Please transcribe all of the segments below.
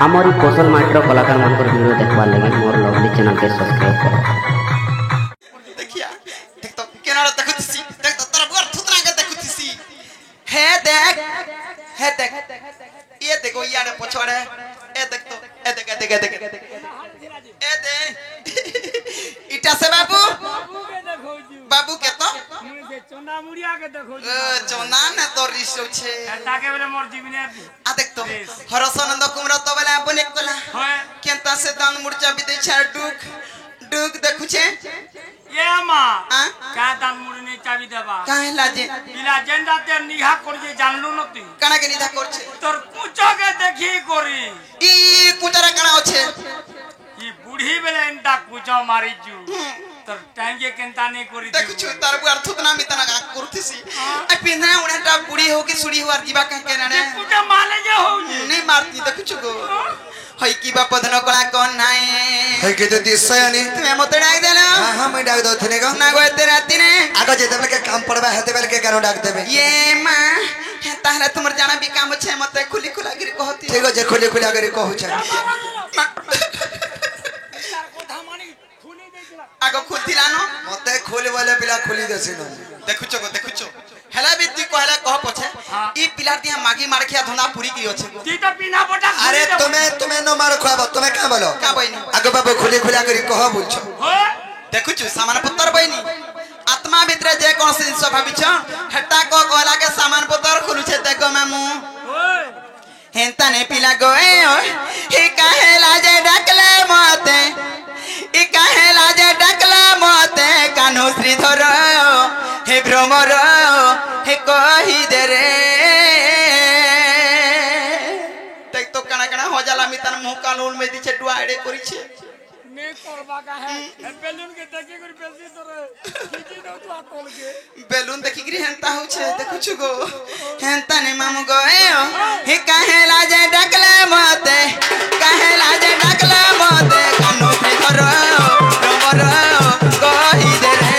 आमरी कौशल माइट्र कलाकार मान वीडियो देखवार लगे मोर लवली चैनल के सब्सक्राइब करो। देखिया देख तो केनारा देखुतिसी देख तो तोरा बुआर थुतरा के देखुतिसी हे देख ये देखो यार पछवाड़े ए देख तो ए देख ए दे इटा से बाबू के तो चोना मुड़िया के देखो चोना ने तो रिसो छे ताके बेले मोर जीवने आ देख तो हरसनंद कुमर तो बेला बने कोला केंता से दान मुर्चा बिदे छार डुक देखु छे ये मां का दान मुड़ने चाबी देबा काहे लाजे इला जेंदा ते निघा करजे जानलु नती काना के निधा करछे तोर कुचो के देखी करी ई कुचरा काना होछे ई बूढ़ी बेले एंटा कुचो मारी जू तोर टाइम के केंता नहीं करी देखु छु तार बुआर थुतना मितना का करथिसी आ पिंधना उनेटा बुढ़ी हो की सुड़ी हुआर जीवा का के नाने कुचो माले जे हो नहीं मारती देखु छु गो हई की बा पदन कोला कोन नाय हई के तो दिसयानी तुम्हें मते डाक देला हां मैं डाक दो थने का ना गोते राती ने आगो जे तबले के काम पड़बा हेते बेल के कानो डाक देबे ये मां ताहरा तुमर जाना भी काम छे मते खुली खुला गिरी कहती ठीक जे खुली खुला करी कहू छ आगो खुलथिला न मते खोले वाले पिला खुली देसी न देखु छो हेला बित्ती कहला कह पछे ई पिला दिया मागी मारखिया धोना पूरी की अछि गो ती तो बिना बोटा अरे तुम्हें न मार खवाब तुम्हें का बोलो का बहिनी आगो बाबू खुली खुला करी कह बोल छ हो देखु छु सामान पत्तर बहिनी आत्मा भितरे जे कोन से जिंस भाबी छ हेटा को कहला के सामान पत्तर खुलु छे देखो मामू हेंता ने पिला गोए हे काहे लाजे डाकले मते ई काहे लाजे डाकले मते कानो श्रीधर हे भ्रमर हे कहि दे रे देख तो कना कना हो जाला मितन मुंह कानून में दिछे डुआड़े करी छे ने करबा का है बेलून के देखि कर बेसी तोरे खींची दो तू आतोल के बेलून देखि गिरी हेंता हो छे देखु छु गो हेंता ने मामू गोए हे काहे लाजे डाकले मते काहे लाजे डाकले मते कानो श्रीधर भ्रमर कहि दे रे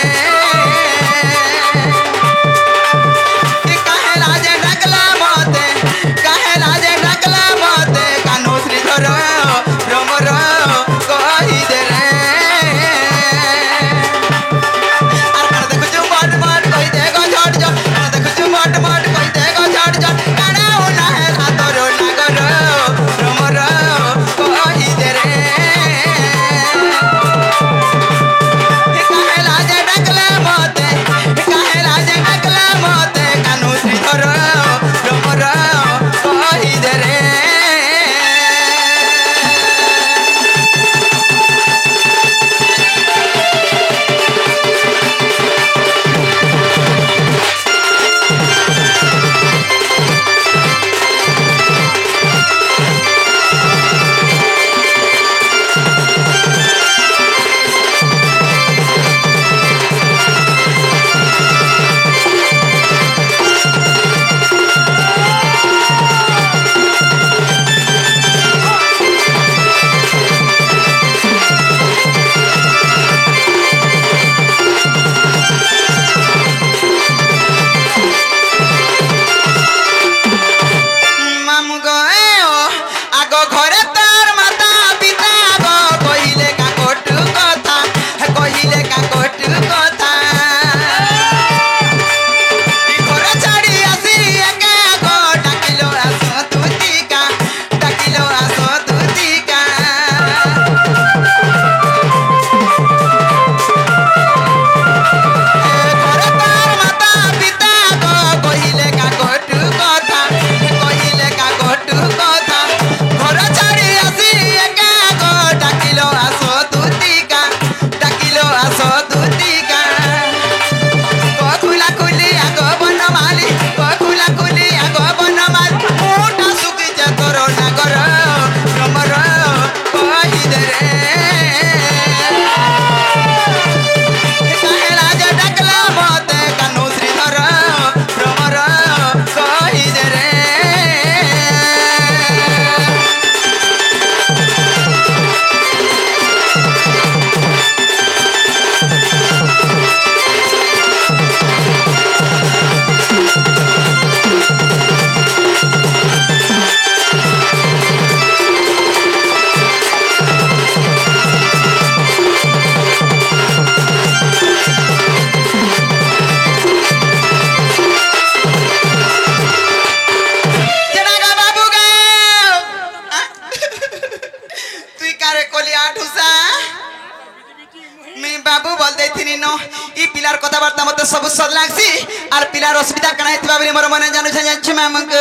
असुविधा कना हेतबा बली मोर मने जानु छ जाछु मामक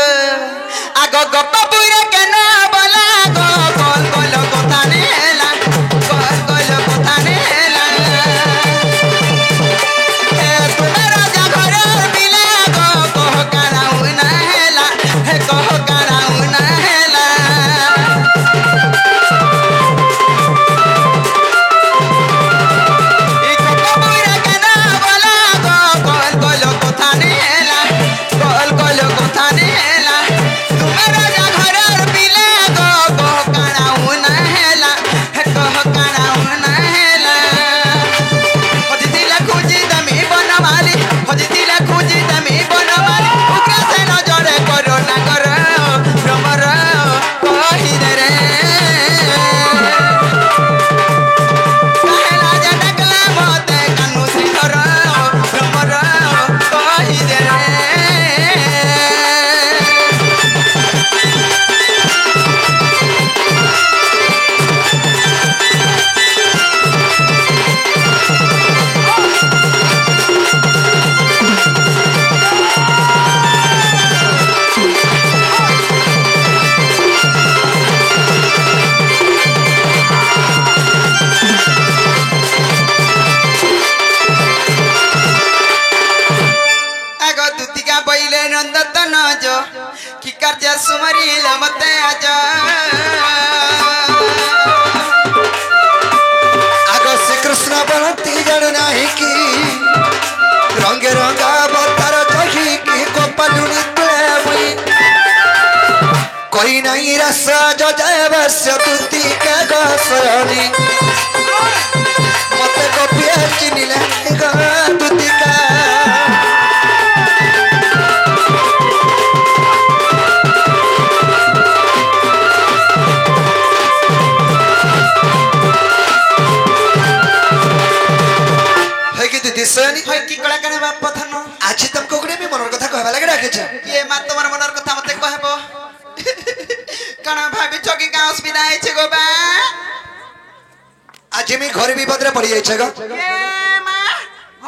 आगो गप पुरे केना बोला गो गोल गोल कोथा नेला गोल गोल कोथा नेला हे तुम्हारा जा घर बिला गो कह कराउ ना हेला हे कह कराउ ना हेला कि कर्जा सुमरी लमते आजा आगो श्री कृष्ण बनती जानु नाही की रंगे रंगा बतर जही की कोपलुनी तुले कोई नहीं रस जो जय बस्य तुती के गसरनी मते गोपिया चिनिले ग तुती का दिसनी होय की कळा कने बाप पथन आज तुमको गुणे में मनर कथा कहबा लागे राखे छ ये मा तमर मनर कथा मते कहबो कण भाबी चकी का असुविधा है छे गो बा आज मी घर विपद रे पड़ी जाय छ ग ये मा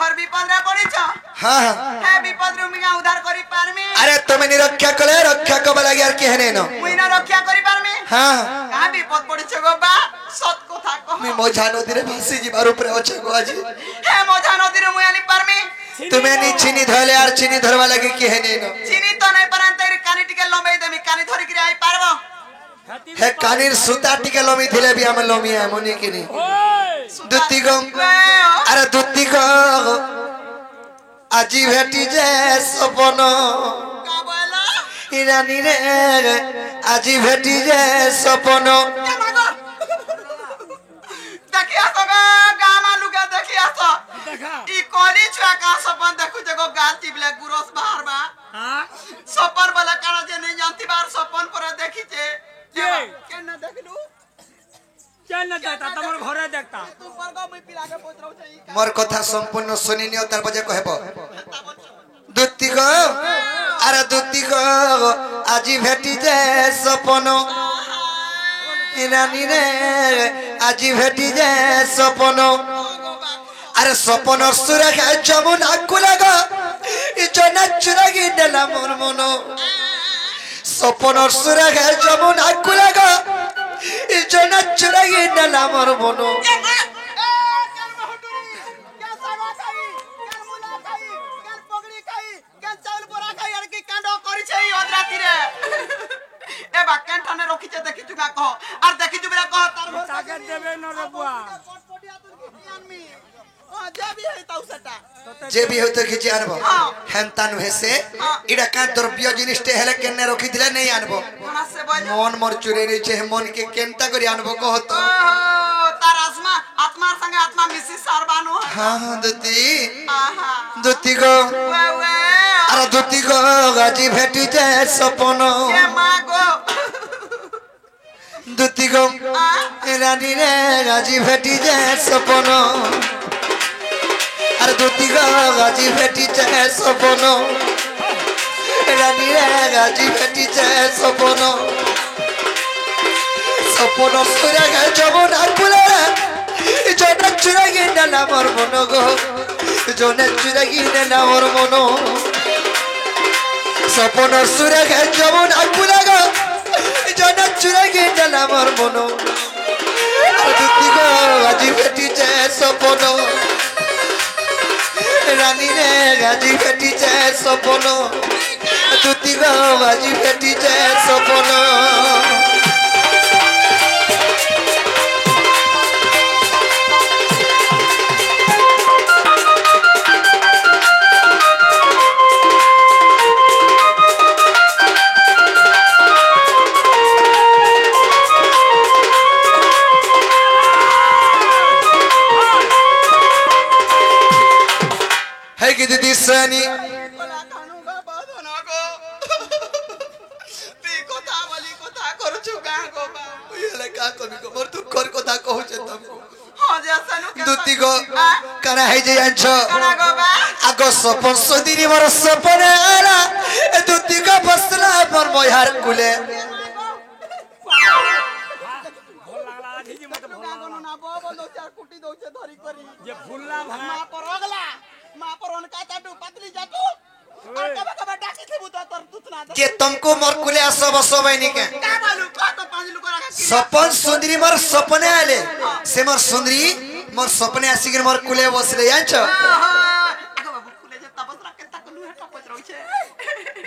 घर विपद रे पड़ी छ हां हां हे विपद रे मिगा उद्धार करी पारमी अरे तुम नि रक्षा कले रक्षा कबा लागे यार केहने न मुई न रक्षा करी पारमी हां का विपद पड़ी छ गो बा सत कथा कह मी मोझा नदी रे भासी जीवार ऊपर अछ गो आज हे मोझा नदी रे मुई आनी पारमी तुम्हें नी चीनी धले यार चीनी धरवा लागे केहने न चीनी तो नहीं परन तेरी कानी टिके लंबे देमी कानी धरि के आई पारबो हे कानीर सुता टिके लमी थिले भी हम लमी है मनी के नी दुत्ती गो अरे दुत्ती गो आजी भेटी जे सपन का बोला इरानी रे आजी भेटी जे सपन देखिया तो गामा लुगा देखिया तो ई कोली छुआ का सपन देखु जगो गाल चिबले गुरोस बाहर बा हां सपन वाला काना जे नहीं जानती बार सपन पर देखी छे केना देखलु केना देखता तमर घरे देखता तू पर गो मैं पिला के पोतरौ छै मोर कथा संपूर्ण सुनिनी तार बजे कहबो दुत्ती गो अरे दुत्ती गो आजी भेटी जे सपन इरानी रे आजी भेटी जे सपन अरे सपन सुरा के जमुन आकुलागा इ जना चुरागी देला मोर मनो सपन सुरा के जमुन आकुलागा इ जना चुरागी देला मोर मनो ए बाकेन थाने रखी छे देखि तुका कह और देखि तुबरा कह तार ताके देबे न रे बुआ जे भी होतो किछि आनबो हेंतानु हेसे इडा का द्रव्य जिनिसटे हेले केने रखि दिले नै आनबो कोना से बोल मन मोर चुरे नै छे मन के केनता करी आनबो कहतो तार आत्मा संगे आत्मा मिसी सारबानो हां हां दुती आहा दुती गो वे वे अरे दुती गो गाजी भेटी जे सपन ये मागो दुती गो रानी रे गाजी भेटी जे सपन अरे दुती गो गाजी भेटी जे सपन रानी रे गाजी भेटी जे सपन सपन सुरा गे जमुन आकुला जोने चुरागी नेला मोर मनो गो जोने चुरागी नेला मोर मनो স্বপন সুরে গে যেমন আকুলা গো জনা চুরাগি ডালা মোর মন দুতি গো আজি ভেটিছে স্বপন রানী রে আজি ভেটিছে স্বপন দুতি গো আজি ভেটিছে স্বপন है कि दीदी सनी দুতি গো কানা হই যে আনছ আগো সপন সদিনি মোর সপন আলা দুতি গো বসলা মোর মহার কুলে যে ফুললা ভাই মা পরগলা মা পরন কাটাটু পাতলি যাটু আর কবা কবা ডাকি থিবু তো তোর তুতনা के तुमको मोर कुले आसो बसो बहनी के का बालू का तो पांच लोग रखा सपन सुंदरी मोर सपने आले से मोर सुंदरी मोर सपने आसी के मोर कुले बसले जानछ आगो बाबू खुले जे तपस रखे तकलु है टपच रहिछे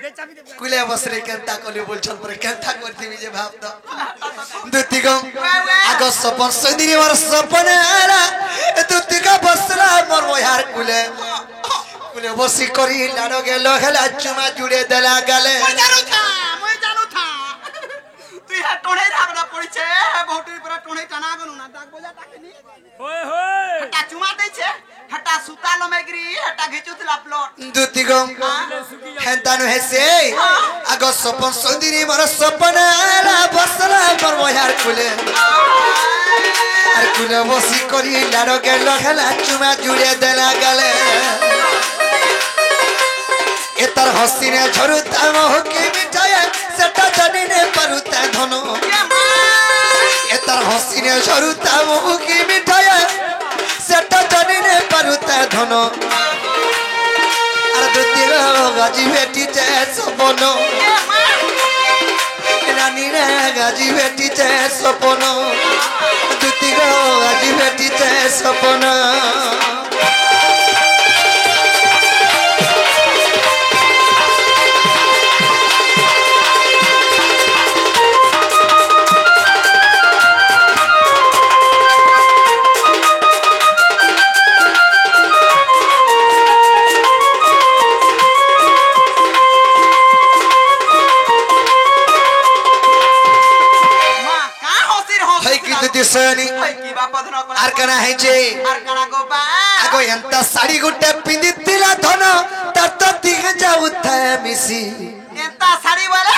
দে চাবি দে कुले बसले केनता कली बोलछन पर केनता करती जे भाव तो दुती गो आगो सपन सुंदरी मोर सपने आला दुती गो बसला मोर मोहार कुले कुले बसी करी लाडो गेलो हेला चुमा जुड़े देला गाले মই জানো থা তুই হা টনে রাবনা পড়িছে বহুটি পুরা টনে টানা গনু না ডাক বজা ডাকেনি होय होय হটা চুমা দেছে হটা সুতালো মেগরি হটা ঘিচুতলা প্লট दुती गो हेंतानु हेसे आगो सपन सुंदरी मोर सपने आला बसला मोर मोहार कुले আর কুলে বসি করি লাড়ো গেল খেলা চুমা জুড়ে দেলা গালে এ তার হসিনে ঝরুতা মহকি মিঠায় সেটা জানি নে পারুতা ধন এ তার হসিনে ঝরুতা মহকি মিঠায় সেটা জানি নে পারুতা ধন আর দুতি গাজি বেটিছে সপন রানী রে গাজি বেটিছে সপন দুতি গাজি বেটিছে সপন মা কা হসির হস है कि दुति सनी কি বাপধন করা আর কানা है जे আর কানা গো বা আগো এন্তা শাড়ি গুটে পিঁধিতিলা ধন তার তো দিকে যাও থায় মিশি এন্তা শাড়ি বলে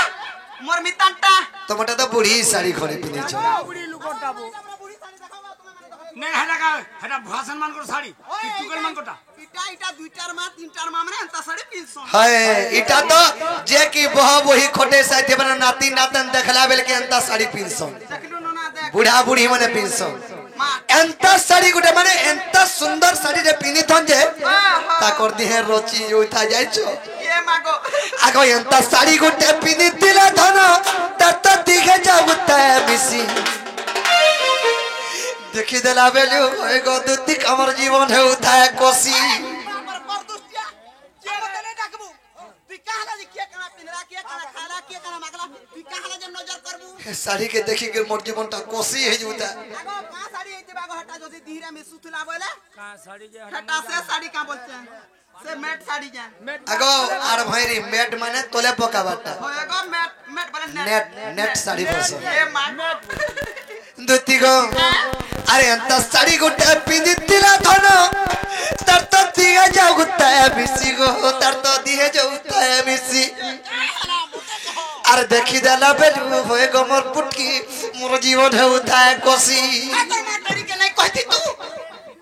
মোর মিতানটা তোমাটা তো বুড়ি শাড়ি ঘরে পিঁধেছ বুড়ি লুকটাবো নে হেটা ভাষণ মান কর শাড়ি তুকল মান কোটা এটা দুইটার মা তিনটার মা মানে এন্তা শাড়ি পিনছ हाय इटा तो जे की बह बही खोटे साथे बना नाती नातन देखला बेल के एंता साड़ी पिनसो দেখলু না দেখ बुढ़ा बुढ़ी माने पिनसो মা एंता साड़ी गुटे माने एंता सुंदर साड़ी रे पिनी थन जे ता कर दी है रोची उठा जाइछो এ মাগো आगो एंता साड़ी गुटे पिनी दिला धन तत दिखे जाउता मिसी देखि देला बेलु ए गदुती हमर जीवन है उठाए कोसी আমার বরদুস্তিয়া যে মতনে ডাকবু তুই কাহলা যে কে কানা পিনরা কে কানা খালা কে কানা মাগলা তুই কাহলা যে নজর করবু साड़ी के देखि के मोर जीवनटा कोसी है जुता আগো পা শাড়ি হইতে বাগো হটা যদি ধীরে মে সুতুলা বলে का साड़ी जे হটা সে শাড়ি কা বলছে সে মেট শাড়ি যা आगो आर भैरी मेट माने तोले पका बाटा होएगो मेट मेट बले नेट नेट साड़ी बस ए मा दुती गो अरे अंत साड़ी गुटे पिंदितिला धन तर तो दिए जाउता मिसी गो तर तो दिए जाउता मिसी अरे देखि देला बेलु होए गो मोर पुटकी मोर जीवन है उठाए कोसी तो माटरी के नहीं कहती तू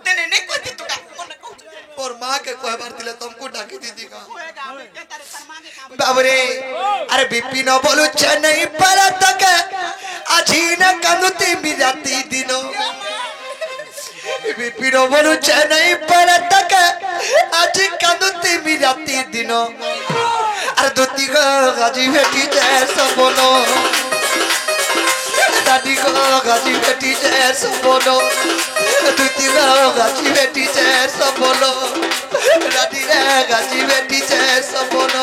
तेने नहीं कहती तू का मन कहू और मां के कोई बार दिले तुमको डाकी दीदी का होएगा के तारे शर्मा के काम बाबरे अरे बिपिन बोलू चेन्नई पर तक अजीन कनुती मिराती दिनो बिपिन बोलू चेन्नई पर तक अजी कनुती मिराती दिनो আর দুতি গো গাজি ভেটি যায় সপন দাদি গো গাজি ভেটি যায় সপন দুতি গো গাজি ভেটি যায় সপন দাদি রে গাজি ভেটি যায় সপন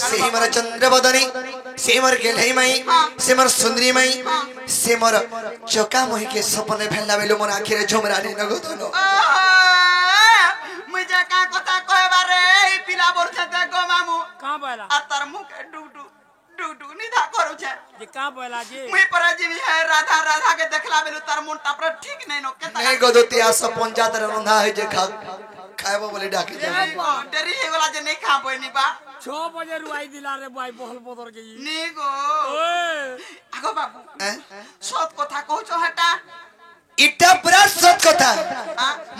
से मर चंद्रवदनी से मर गेलई मई से मर सुंदरी मई से मर चोका मोहि के सपने भेला बेलो मोर आखिर झुमरानी नगदनो मुझे का कथा कहबा रे ई पिला बरछे देखो मामू कहां बोला आ तार मुख डुडू डुडू निधा करू छे जे कहां बोला जे मुई पर जीवी है राधा राधा के देखला बेलो तार मन टापर ठीक नहीं नो के नहीं गदती आ सब पंचायत रंधा है जे खा खाएबो बोले डाके जा डेरी हे वाला जे नहीं खाबो नी बा 6 बजे रुआई दिला रे भाई बहल बदर के नी गो ओए आगो बाबू सत कथा कहछो हटा इटा पूरा सत कथा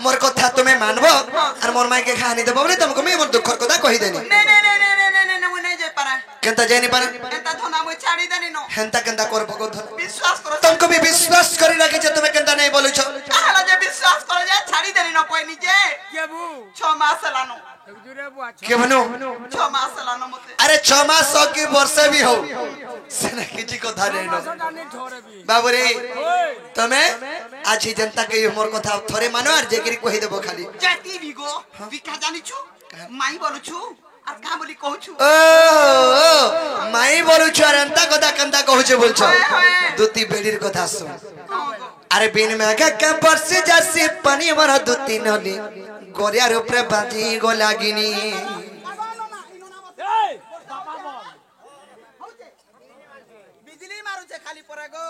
मोर कथा तुम्हें मानबो और मोर माई के कहानी देबो बोले तुमको मैं मोर दुख कथा कहि देनी नहीं नहीं नहीं नहीं नहीं नहीं मुई नहीं जे पारा केंता जानी पारा एता थोना मुई छाड़ी देनी नो हेंता केंता करबो को धन विश्वास करो तुमको भी विश्वास करी राखी छ तुम्हें केंता नहीं बोलु छ आला जे विश्वास करो जे छाड़ी देनी नो कोई निजे के बू 6 मास लानो जुरे बुआ के बनो 6 मास लानो मते अरे 6 मास हो की वर्ष भी हो सेना किछि को धारे नो नहीं ठोरे भी बाबू रे ओए तुम्हें आज ही जनता के मोर कथा थोरे मानो और जेकरी कहि देबो खाली जाती बिगो बिका जानी छु माई बोलु छु আর কা বলি কহছু ओ माई बोलु छ अनंता कथा कंता कहू छ बोल छ दुती बेडीर कथा सुन अरे बिन में का परसे जसी पानी मरा दुती नली गोरिया ऊपर बाजी गो लागिनी ए बाबा बोल बिजली मारू छे खाली परे गो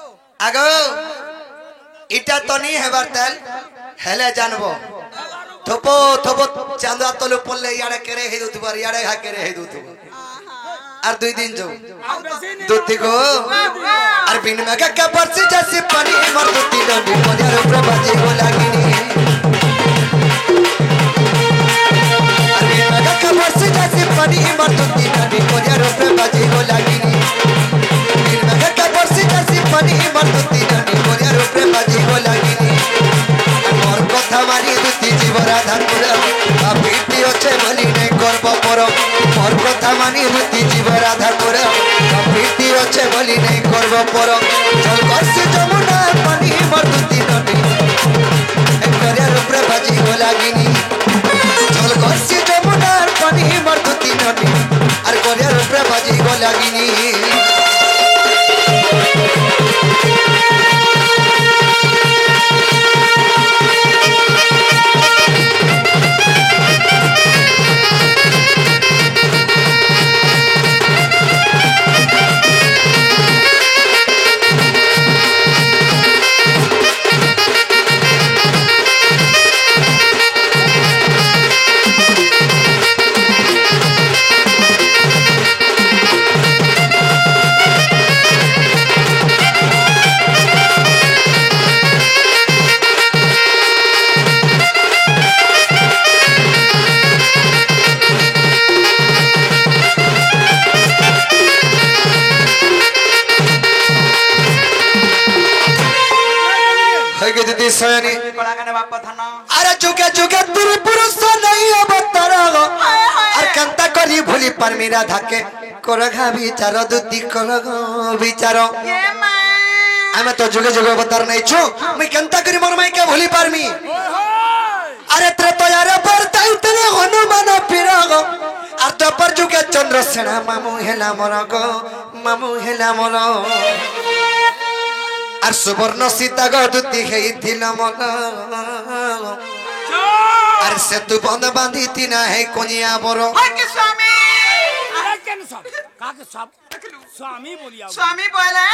आगो इटा तनी हेबार तेल हेले जानबो थोपो थोपो चांदा तलु पल्ले याडे करे हे दुतबार याडे हा करे हे दुतबार আর 2 दिन जो दुती को আর बिन में का परसे जसी पानी मर दुती नली गोरिया ऊपर बाजी गो लागिनी परसे जैसे पानी मरती नदी कोरिया ऊपर बाजी गो लागिनी दिन में का परसे जैसे पानी मरती नदी कोरिया ऊपर बाजी गो लागिनी मोर कथा मारी दुती जीवरा धानपुर आ पीटी होचे भली नहीं करब पर मोर कथा मानी दुती जीवरा धानपुर आ पीटी होचे भली नहीं करब पर चल करसे जमुना पानी मरती नदी कोरिया ऊपर बाजी गो लागिनी चल करसे जमुनार पानी मरती नदी और कोरिया ऊपर बाजी गो लागिनी सयानी अरे जुगे जुगे तेरे पुरुष नहीं अवतार और कंता करी भूली पर मेरा धाके करघा विचार दुती करघा विचार आमे तो जुगे जुगे अवतार नहीं छु मैं कंता करी मोर माई के भूली पारमी अरे तेरे तो यार पर ताई तेरे हनुमान पिराग और तो पर जुगे चंद्रसेना मामू हेला मोर गो मामू हेला मोर আর সুবর্ণ সীতা গদুতি হেইছিল মন আর সেতু বন্ধ বাঁধিতি না হে কোনিয়া বড় के स्वामी अरे केन सब का के सब स्वामी बोलिया स्वामी बोले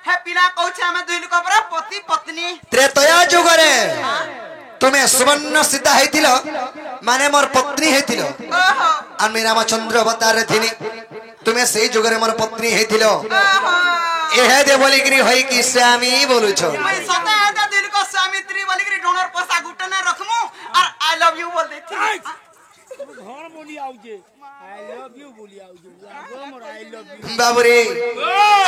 हे पिला कहछे हम दुई लोक पर पति पत्नी ত্রেতয়া যুগরে তুমি সুবর্ণ সীতা হেইছিল মানে মোর পত্নী হেইছিল ओहो আর মে রামচন্দ্র অবতার থিনি तुम्हें सही जुगरे मोर पत्नी हेथिलो एहे दे बोली करी होई कि स्वामी बोलु छो मैं सता आदा दिल को स्वामित्री बोली करी डोनर पैसा गुटना रखमु और आई लव यू बोल देती घर बोली आउजे आई लव यू बोली आउजे लागो मोर आई लव यू बाबुरे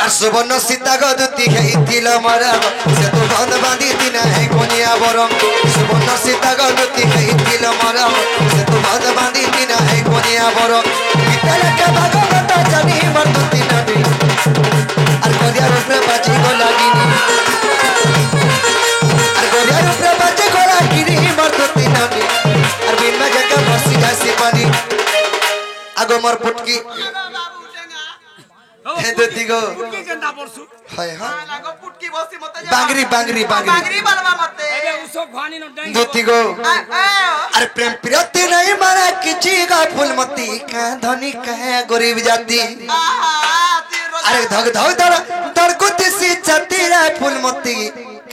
আর সুবর্ণ সীতা গদুতি খেইছিল মরা সে তো বন্ধ বাঁধি দিনা হে কোনিয়া বরম সুবর্ণ সীতা গদুতি খেইছিল মরা সে তো বন্ধ বাঁধি দিনা হে কোনিয়া বরম বিতলকে ভাগবত জানি মর্দতি নবী আর কোরিয়া রূপে বাজি গো লাগিনি আর কোরিয়া রূপে বাজি গো লাগিনি মর্দতি নবী আর বিন মে কে বসি যাসি পানি আগো মোর ফুটকি बाबू उठेगा हे दती गो के केंदा परसु हाय हां लागो पुटकी बसी मते बांगरी बांगरी बांगरी बांगरी बलवा मते एबे उसो फानी न डाई दती गो आ अरे प्रेम प्रीति नहीं मारा किची का फूलमती का धनी का गरीब जाती अरे धग धग दर दर कुती सी चती रे फूलमती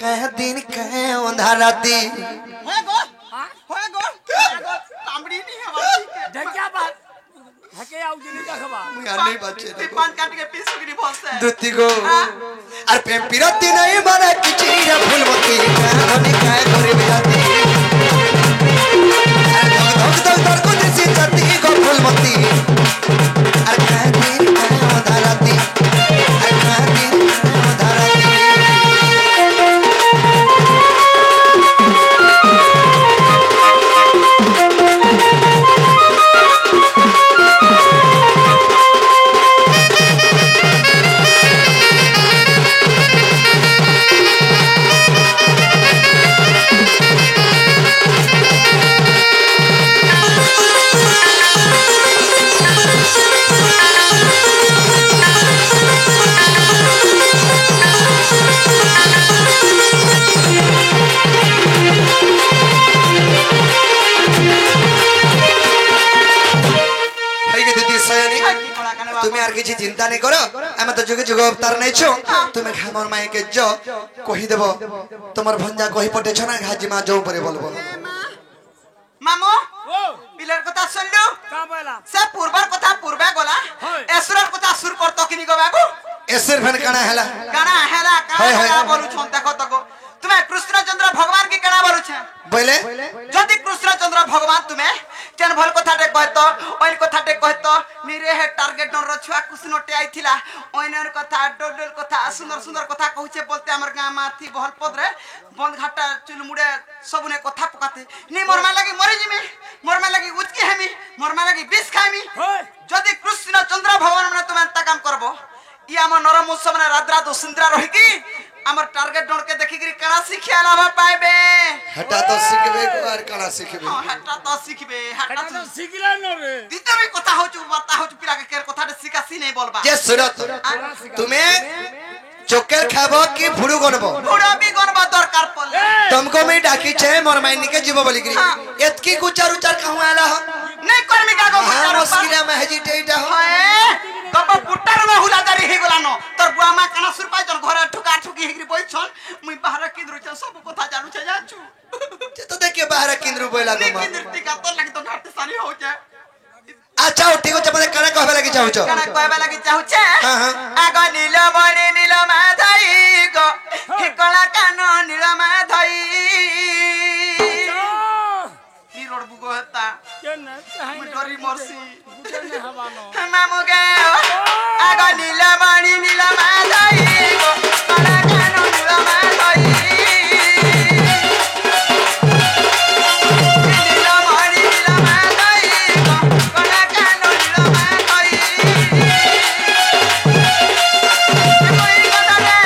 का दिन का अंधाराती होए गो तांबड़ी नहीं हमारी ढकिया बात हके आउजे नहीं देखबा नहीं बच्चे पान काट के पीस की भोस है दती गो अरे प्रेम प्रीति नहीं मारा किची रे फूलमती का धनी का गरीब जाती अरे धग धग दर कुती सी चती को फूलमती अरे का दिन का अंधाराती अरे का दिन का अंधाराती তুমি আর কিছু চিন্তা নেই করো আমি তো যুগে যুগে অবতার নেইছো তুমি ঘামর মাইকে যো কহি দেব তোমার ভঞ্জা কহি পটেছ না ঘাজি মা যৌ পরে বলবো मामो ओ पिलर कथा सुनलु का बोला से पूर्वर कथा पूर्वे गला হয়। एसुरर कथा सुर करतो किनी गो बाबू এসের ফেন কানা হেলা गाना हेला হয়, হয়। का बोलु छन देखो तको तुम्हें कृष्णचंद्र भगवान की केना बोलु छ বলে যদি কৃষ্ণচন্দ্র ভগবান তুমি কেন ভাল কথাটে কইতো ওই কথাটে কইতো নিরে হে টার্গেট নর ছুয়া কুসনটে আইছিলা ওইনর কথা ডডল কথা সুন্দর সুন্দর কথা কইছে বলতে আমার গাঁ মাথি বহল পদরে বন্ধ ঘাটা চুলমুড়ে সবনে কথা পকাতে নি মরমা লাগি মরি জিমি মরমা লাগি উচকি হেমি মরমা লাগি বিষ খাইমি হয় যদি কৃষ্ণচন্দ্র ভগবান মানে তুমি তা কাম করবো ই আমার নরম মুসলমান রাদ্রা দো সুন্দরা রহিকি আমার টার্গেট ডরকে দেখি গরি কানা শিখিয়া লাভ পাইবে হেটা তো শিখবে আর কানা শিখবে হাটা তো শিখবে হাটা এটা তো শিখিলা ন রে দিতে কথা হচ্ছে বার্তা হচ্ছে পিলাকে কের কথাটা শিখাসি নাই বলবা যে সুরত তুমি চোকের খাবো কি ফুড়ু গনবো বুড়াবি গনবা দরকার পড়লে तुमको मैं डाकी छे मोर मायनी के जीव बोली गिरी एतकी कुचार उचार कहूं आला हो नहीं कर्मी का गो हां मुश्किल में हेजिटेट हो है तब पुट्टार में हुलादारी हे गलानो तोर बुआ मा काना सुर पाइ तोर घरे ठुका ठुकी हेगरी बइछन मुई बाहर किंद्रु छ सब कथा जानू छ जाछु जे तो देखे बाहर किंद्रु बोला गो किंद्र टिका तो लगी तो घाट सानी हो जाए अच्छा ठीक हो मने कने कहबे लागि चाहू छ काना कहबा लागि चाहू छे हां हां आगो नील बणी नील माधई गो हिकला कानो नील माधई नी रोड बुगो हता के न चाहे मुई डरी मरसी बुझे न हवानो मामुगे आगो नील बणी नील माधई गो हिकला कानो नील माधई नील बणी नील माधई गो हिकला कानो नील माधई मुई कथा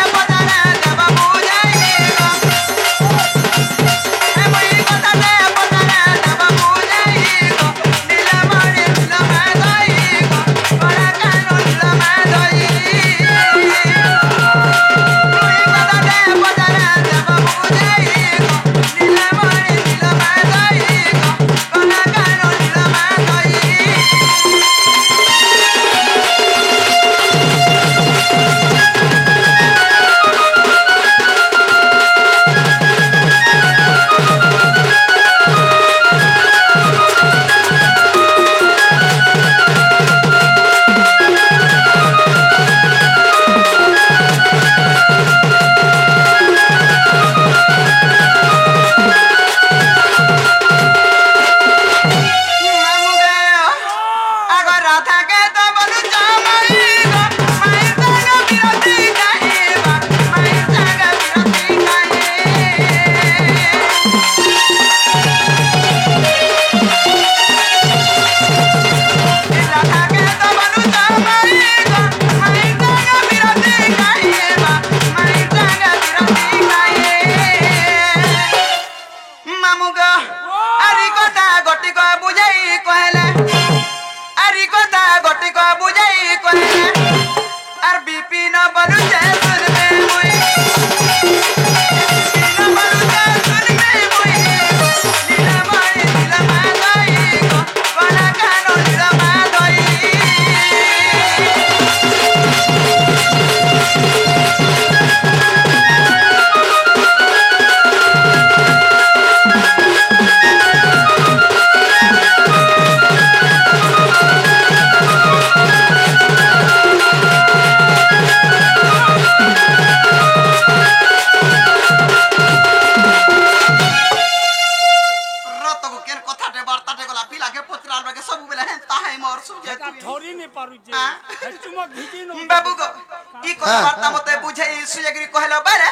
कथबार्ता मते बुझे सुजगिरी कहलो बारे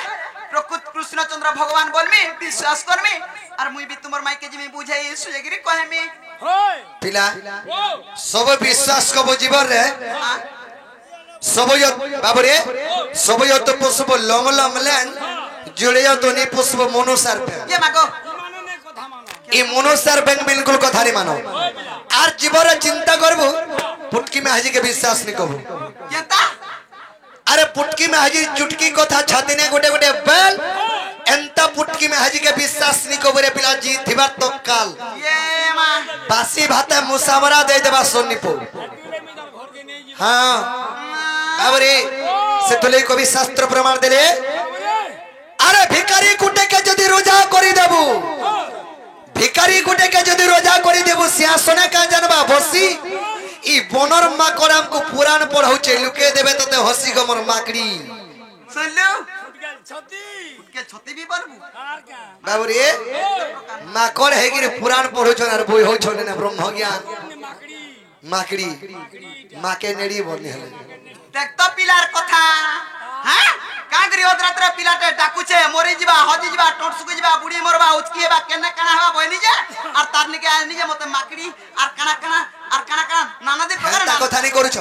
प्रकृत कृष्णचंद्र भगवान बोलमी विश्वास करमी और मुई भी तुमर माई के जिमी बुझे सुजगिरी कहमी पिला सब विश्वास को बुझिबर रे सब बाबरे सब तो पुष्प लम लम लेन जुड़े तो नहीं पुष्प मनुसार ये मागो ये मनुसार बैंक बिल्कुल कथा नहीं मानो आर जीवन चिंता करबो पुटकी में हाजी के विश्वास नहीं कबो केता अरे पुटकी में हाजी चुटकी कथा छाती ने गोटे गोटे बेल एंता पुटकी में हाजी के विश्वास नहीं कबो रे पिला जी थिबार तो काल ये मा बासी भाते मुसावरा दे देबा सोनीपो हां बाबरे से तोले को भी शास्त्र प्रमाण देले अरे भिखारी गुटे के जदी रोजा करी देबू भिखारी गुटे के जदी रोजा करी देबू सिंहासने का जानबा बसी ई बनर माकड़ाम को पुराण पढ़ौ छे लुके देबे तते हसी गमर माकड़ी सुनलु छती के छती भी बरबू बाबू रे माकड़ है कि पुराण पढ़ौ छन और बोई हो छन ना ब्रह्म ज्ञान माकड़ी माके नेड़ी बोलने हले देख तो पिलार कथा हां कागरी ओदरात्र पिलाटे डाकुचे मोरी जिबा हजी जिबा टोट सुकु जिबा बुडी मरबा उचकी हेबा केने काना हेबा बहिनी जे और तार निके आनी जे मते माकड़ी और काना नाना दे प्रकार ता कथा नहीं करूछ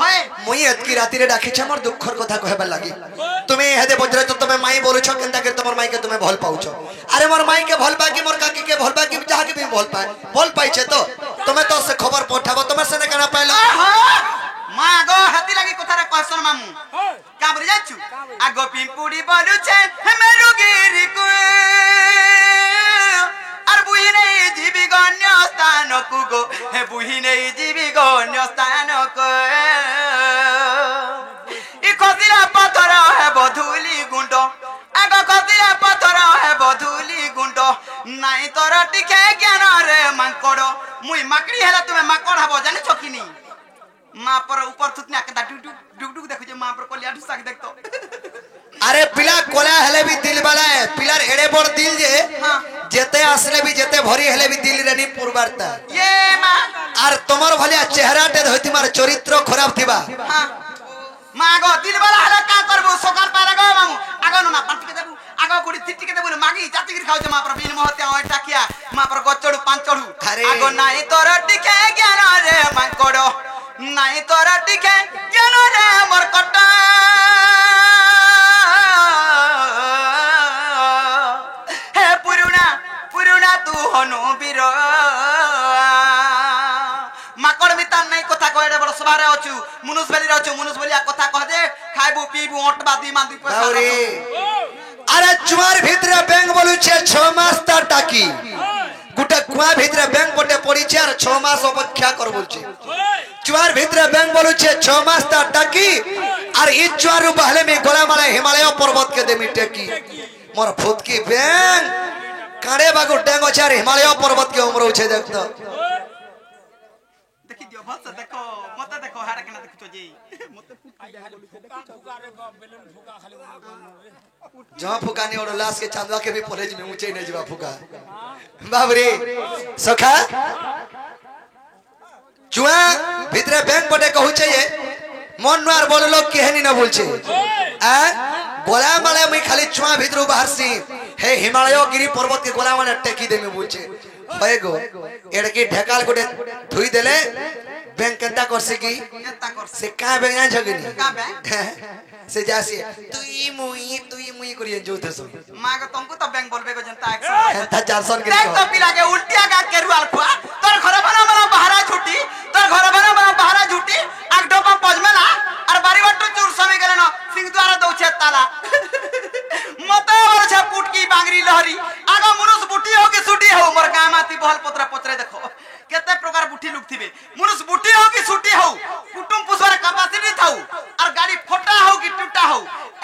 होय मुई एतकी राती रे डाकी छ मोर दुखर कथा कहबा लागी तुम्हें हेदे बजरे तो तुम्हें माई बोलुछ केनता के तमर माई के तुम्हें भल पाउछ अरे मोर माई के भल पा कि मोर काकी के भल पा कि जहा के भी भल पाई छे तो तुम्हें तो से खबर पठाबो तुम्हें से ने काना पाइलो मागो हाथी लागी कथारे कहसन मामू का बरि जाछु आगो पिंपुडी बोलु छे मेरु गिरी को आर बुही नै जीवी गण्य स्थान को गो हे बुही नै जीवी गण्य स्थान को ई खसिला पत्थर हे बधुली गुंड आगो खसिला पत्थर हे बधुली गुंड नाई तोर टिके ज्ञान रे मांकड़ मुई माकड़ी हेला तुमे माकड़ हबो जानि छकिनी मां पर ऊपर थुतना के डुक डुक देखो जे मां पर कोलिया ढुसा के देखतो अरे पिला कोला हेले भी दिल वाला है पिलार एड़े बड़ दिल जे जेते असले भी जेते भरी हेले भी दिल रेनी पुरबारता ये मां आर तमर भलिया चेहरा टे धइति मार चरित्र खराब थिबा हां मां गो दिल वाला हला का करबो सकार पारे गो मांगू आगो न मां पाटी के देबू आगो कुड़ी तिट्टी के देबू मागी जाति गिर खाउ जे मां पर बिन महते ओय टाकिया मां पर गचड़ू पांचड़ू आगो नाई तोर टिके ज्ञान रे मांकड़ो नाई तोर टिके ज्ञान रे मरकटा हे पुरुना तू हनु बीर माकड़ मिता नहीं कथा कहे बड़ सभारे अछु मुनुस बेली अछु मुनुस बेलिया कथा कह दे खाइबू पीबू ओटबा दी मांदी पैसा बाउरी अरे चुआर भितरे बैंक बोलु छे 6 मास ता टाकी गुटे कुआ भितरे बैंक पटे पड़ी छे और 6 मास अपेक्षा कर बोल छे चुआर भितरे बैंक बोलु छे 6 मास ता टाकी और ई चुआर बहले में गोला माले हिमालय पर्वत के दे मिटेकी मोर फुत की बैंक काड़े बागु डेंगो छे हिमालय पर्वत के उमरो छे देख तो देखि दियो बस देखो मत देखो हारे केना देखतो जी मत फुका रे बेलन फुका खाली जहां फुकाने और लाश के चांदवा के भी कॉलेज में ऊंचे नहीं जीवा फुका बाबरे सखा चुआ भितरे बैंक पटे कहू छे मन नर बोल लोग केहनी न बोल छे आ गोला माले मैं खाली चुआ भितरो बाहर से हे हिमालय गिरी पर्वत के गोला माने टेकी दे में बोल छे होय गो एड़की ढेकाल गोटे धुई देले बैंक केता करसे की केता कर से का बैंक ना झगनी का बैंक से जासी तुई मुई करिए जो थसो माग तुमको तो बैंक बोलबे को जनता था 400 के देख तो पिला के उल्टिया का केरुआल खुआ तोर घर बना बना बहारा झूठी तोर घर बना बना बहारा झूठी आग डोपा पजमेला और बारी बट्टू चूर समी गेले न सिंह द्वारा दो छे ताला मत और छे पुटकी बांगरी लहरी आगो मुनुस बुटी हो कि सुटी हो मोर गामाती बहल पत्रा पत्रे देखो केते प्रकार बुटी लुक थिबे मुनुस बुटी हो कि सुटी हो कुटुम पुसवार कैपेसिटी थाउ और गाड़ी फोटा हो कि टूटा हो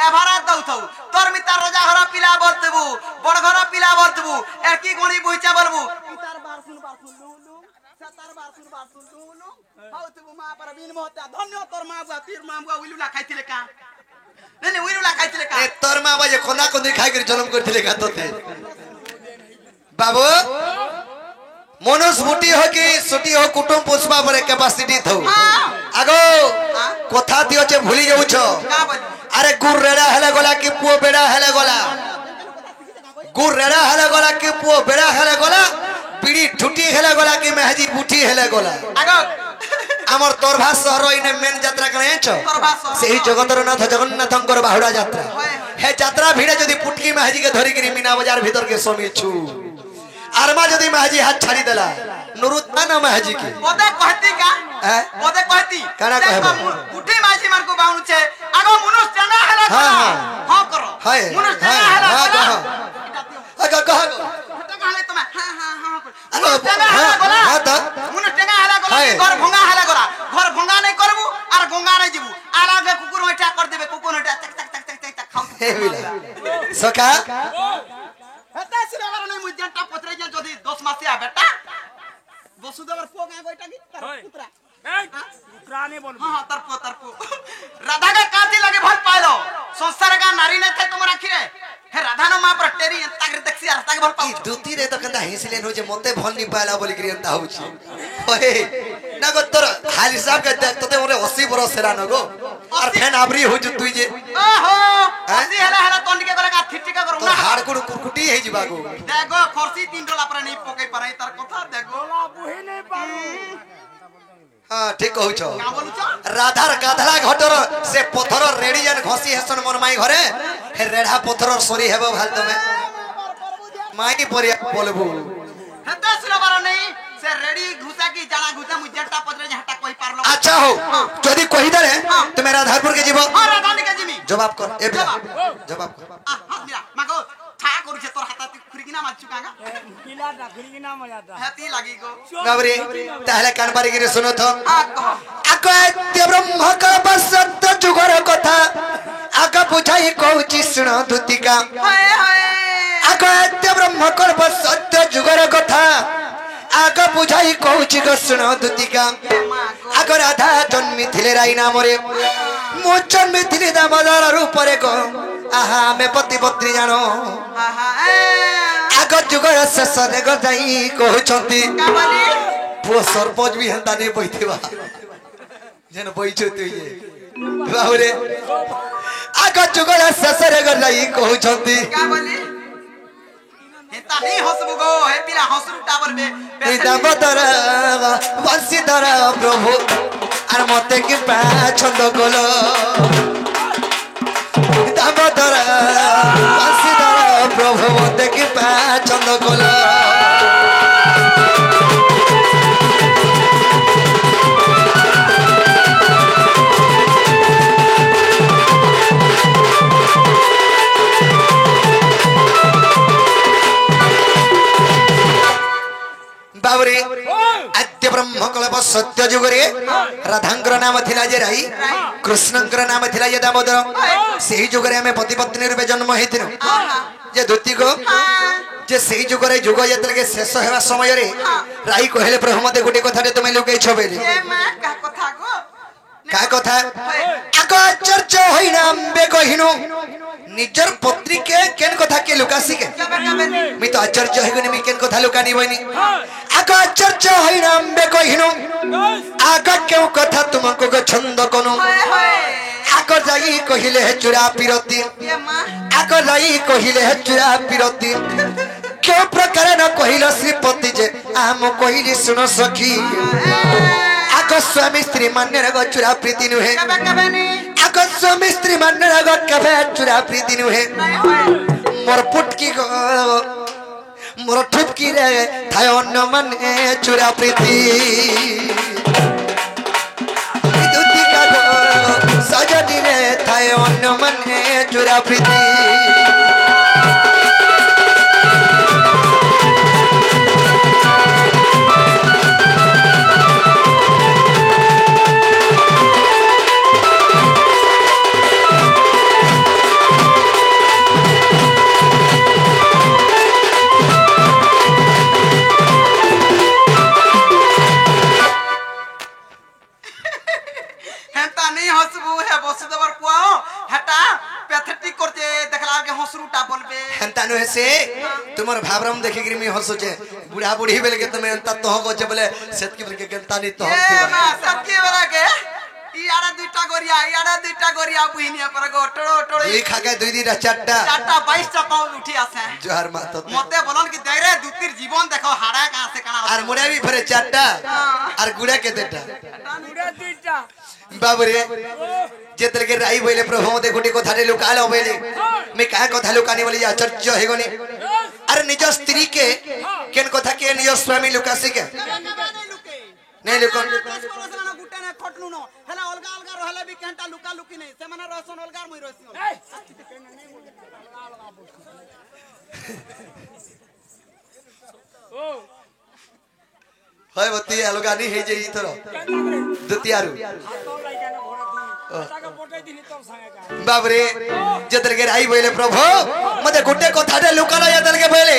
एभारा दउ थाउ तोर मिता रोजा घर पिला बरतबू बड़ घर पिला बरतबू एकी गणी बुइचा बलबू पितार बार सुन लू सतार बार सुन लू हाउ तबू मा पर बिन मोहता धन्य तोर मा बुआ तीर मा बुआ उइलुला खाइतिले का नहीं उइलुला खाइतिले का ए तोर मा बाजे खोना कोंदी खाइ कर जन्म करथिले का तोते बाबू मनुष्य बुटी हो कि सुटी हो कुटुम पुष्पा पर कैपेसिटी थौ आगो कथा दियो छे भूली जाउ छ का बोली अरे गुरेड़ा हेले गला कि पुओ बेड़ा हेले गला गुरेड़ा हेले गला कि पुओ बेड़ा हेले गला बिड़ी ठुटी हेले गला कि मेहजी बुठी हेले गला आगो आमर तोरभा सहर इने मेन यात्रा कने छ सेही जगतर नाथ जगन्नाथंकर बाहुडा यात्रा हे यात्रा भिड़े जदी पुटकी मेहजी के धरि गिरी मीना बाजार भीतर के सोमी छु आरमा जदी मेहजी हाथ छाड़ी देला नुरुत्ता ना मेहजी की ओदे कहती का हैं ओदे कहती काना कहबो उठी माझी मार को बाउनु छे आगो मनुष्य टेंगा हेला हां करो हाय मनुष्य टेंगा हेला आगा कह टेंगा हेले तुम हां हां हां हां तो मनुष्य टेंगा हेला गोला घर भंगा हेला गोला घर भंगा नहीं करबू आर गंगा नहीं जीबू आर आगे कुकुर ओटा कर देबे कुकुर ओटा तक तक तक तक तक खाऊ हे बिला सका हेता सिरावर नहीं मुजंटा पत्रे जे जदी 10 मासिया बेटा वसुदेवर पो गाय गोइटा की पुत्रा पुत्राने बोल हां तरपो तरपो राधा का काती लगे भल पाइलो संसार का नारी ने थे तुम राखी रे हे राधा नो मां पर टेरी तागरे देखसी राधा के भल पाउ दुती रे तो कंदा हिसलेन हो जे मते भल नि पाला बोली करी अंता होची ओए ना गो तोर हाली साहब के देख तते मोरे 80 बरस सेरा न गो और फेन आबरी हो जु तुई जे ओहो हसी हला हला तोंडी के गला ठिठी का करू तो हाड़ कुड़ कुकुटी हे जिबा गो देखो खरसी 3 डोला पर नहीं पोके पर तार कथा देखो बोला बुही नहीं पारू हां ठीक कहू छ का बोलु छ राधार गाधला घटर से पत्थर रेडी जन घसी हसन मन माई घरे हे रेढ़ा पत्थर सोरी हेबो भाल तमे माई परिया बोलबू हेता सुनबार नहीं से रेडी घुसा की जाना घुसा मुजंटा पत्रे जे हटा कोई पारलो अच्छा हो जदी कहि दरे तुमे राधारपुर के जीवो हां राधा के जिमी जवाब कर ए जवाब कर हां मिला मागो छा करू छे तोर हाथ खुरगिना माचू कागा किला दा खिरगिना मजाता हेती लागी गो गबरी ताहले कानबारी गिरे सुनो तो आ कहो अकैत्य ब्रह्म का बसंत जुगर कथा आका बुझाई कहूची सुन दुतिका हाय हाय अकैत्य ब्रह्म का बसंत जुगर कथा आका बुझाई कहूची ग सुन दुतिका आका राधा जन्मी थिले राई नामरे मो जन्मी थिले दामोदर रूप रे गो आहा में पति पत्नी जानो आहा आका जुगर शेष रे ग जाई कहउछंती काबली पुओ सरपंच भी हंता नहीं बैठेबा जेन बैठो तु ये बाहुरे आका जुगला ससरे गलाई कहउछंती काबली हेता नहीं हसबु गो हे पिला हसरु टावर बे दामोदर वंशीधर प्रभु आर मते की छंद गोल दामोदर वंशीधर प्रभु मते की छंद गोल बाबरे आद्य ब्रह्म कल्प सत्य जुगरे राधांकर नाम थिला जे राई कृष्णंकर नाम थिला जे दामोदर सेही जुगरे हमें पति पत्नी रूपे जन्म हेतिनो जे धोती को जे सेही जुगरे जुग जतले के शेष हेबा समय रे राई कहले प्रभु मते गोटे कथा तुमे लोके छबेली ए मां का कथा गो का कथा आको चर्चा होइना अम्बे कहिनो निजर पत्नी के केन कथा के लुकासी के मी तो आश्चर्य हेगनी मी केन कथा लुकानी बनी आका आश्चर्य होइना अम्बे कहिनो आका केउ कथा तुमको ग छंद कोनो आका जाई कहिले हे चुरा पिरती ए मां आका जाई कहिले हे चुरा पिरती क्यों प्रकार न कहिलो श्रीपति जे आम कहिली सुनो सखी आका स्वामी स्त्री मान्य ग चुरा प्रीति नुहे कबे कबे नी आका स्वामी स्त्री मान्य ग कबे चुरा प्रीति नुहे मोर पुटकी गो मोर ठुपकी रे थाय अन्न मने चुरा प्रीति दुती का गो सजनी रे थाय अन्न मने चुरा प्रीति हेता नहीं हसबु हे वसुदेवर पुआओ हेता पैथेटिक करते देखला के हसरुटा बोलबे हंता नो से तुमर भावरम देखि गिर मी हसो छे बुढ़ा बुढ़ी बेल के तमे अंता तो को छे बोले सेत की के गंता नहीं तो ए मां सत्य वाला के ई ইয়ারে দুইটা গরিয়া বুইনিয়া পরে গোটড় ওটড় দুই খাকে দুই দিটা চারটা 22টা পাউন্ড উঠি আছে জোহার মাতো মতে বলন কি দেখ রে দুতির জীবন দেখো হাড়া কাছে কানা আর মুড়া বি ফেরে চারটা আর গুড়া কেতেটা পুরা দুইটা বাবরে যেতর के राई बोले प्रभु मते गुटी को थारे लुकालो बोले मैं का को थालु कानी बोली आश्चर्य हेगोनी अरे निज स्त्री के केन कथा के निज स्वामी लुकासी के नहीं लुकन गुटा ने खटलु न हला अलगा अलगा रहले भी केनटा लुका लुकी नहीं से माने रसन अलगा मुई रसन ओ হয় বতি अलगा नहीं हे जे इथरो दुतियारु बाबरे जतर के राई बोले प्रभु मते गुटे कथा दे लुकालो जतर के बोले